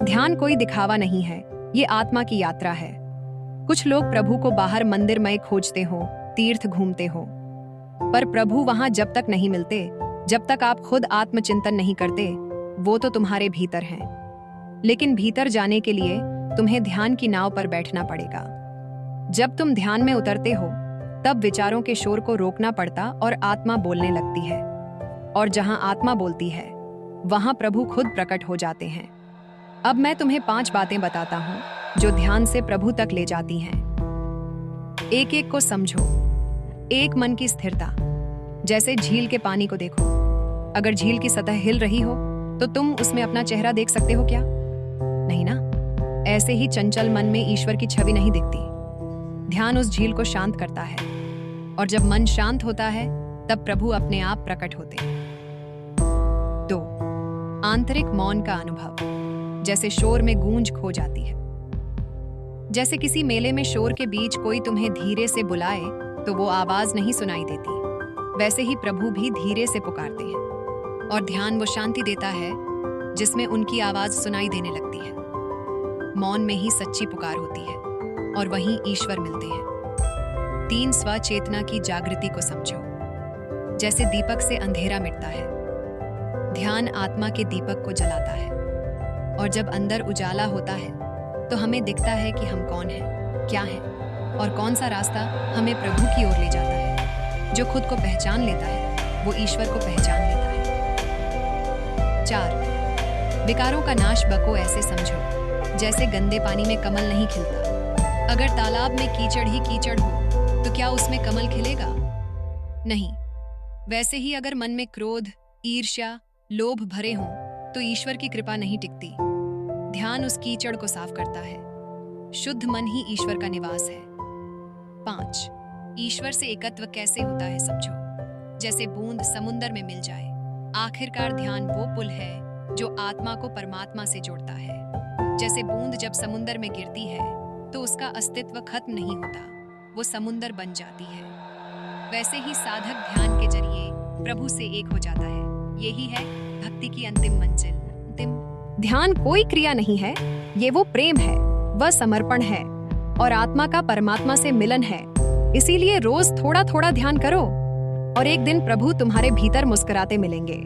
ध्यान कोई दिखावा नहीं है, ये आत्मा की यात्रा है। कुछ लोग प्रभु को बाहर मंदिर में खोजते हो, तीर्थ घूमते हो, पर प्रभु वहां जब तक नहीं मिलते, जब तक आप खुद आत्मचिंतन नहीं करते। वो तो तुम्हारे भीतर हैं। लेकिन भीतर जाने के लिए तुम्हें ध्यान की नाव पर बैठना पड़ेगा। जब तुम ध्यान में उतरते हो, तब विचारों के शोर को रोकना पड़ता और आत्मा बोलने लगती है। और जहां आत्मा बोलती है, वहां प्रभु खुद प्रकट हो जाते हैं। अब मैं तुम्हें 5 बातें बताता हूं जो ध्यान से प्रभु तक ले जाती हैं। एक एक को समझो। 1 मन की स्थिरता। जैसे झील के पानी को देखो। अगर झील की सतह हिल रही हो तो तुम उसमें अपना चेहरा देख सकते हो क्या? नहीं ना। ऐसे ही चंचल मन में ईश्वर की छवि नहीं दिखती। ध्यान उस झील को शांत करता है, और जब मन शांत होता है तब प्रभु अपने आप प्रकट होते हैं। 2. आंतरिक मौन का अनुभव। जैसे शोर में गूंज खो जाती है। जैसे किसी मेले में शोर के बीच कोई तुम्हें धीरे से बुलाए तो वो आवाज नहीं सुनाई देती, वैसे ही प्रभु भी धीरे से पुकारते हैं। और ध्यान वो शांति देता है जिसमें उनकी आवाज सुनाई देने लगती है। मौन में ही सच्ची पुकार होती है और वहीं ईश्वर मिलते हैं। 3. स्वचेतना की जागृति को समझो। जैसे दीपक से अंधेरा मिटता है, ध्यान आत्मा के दीपक को जलाता है, और जब अंदर उजाला होता है तो हमें दिखता है कि हम कौन हैं, क्या हैं, और कौन सा रास्ता हमें प्रभु की ओर ले जाता है। जो खुद को पहचान लेता है वो ईश्वर को पहचान लेता है। 4. विकारों का नाश बको ऐसे समझो। जैसे गंदे पानी में कमल नहीं खिलता। अगर तालाब में कीचड़ ही कीचड़ हो तो क्या उसमें कमल खिलेगा? नहीं। वैसे ही अगर मन में क्रोध, ईर्ष्या, लोभ भरे हों तो ईश्वर की कृपा नहीं टिकती। ध्यान उस कीचड़ को साफ करता है। शुद्ध मन ही ईश्वर का निवास है। 5. ईश्वर से एकत्व कैसे होता है समझो। जैसे बूंद समुंदर में मिल जाए। आखिरकार ध्यान वो पुल है जो आत्मा को परमात्मा से जोड़ता है। जैसे बूंद जब समुंदर में गिरती है तो उसका अस्तित्व खत्म नहीं होता, वो समुंदर बन जाती है। वैसे ही साधक ध्यान के जरिए प्रभु से एक हो जाता है। यही है भक्ति की अंतिम मंजिल। ध्यान कोई क्रिया नहीं है, ये वो प्रेम है, वह समर्पण है, और आत्मा का परमात्मा से मिलन है। इसीलिए रोज थोड़ा थोड़ा ध्यान करो, और एक दिन प्रभु तुम्हारे भीतर मुस्कुराते मिलेंगे।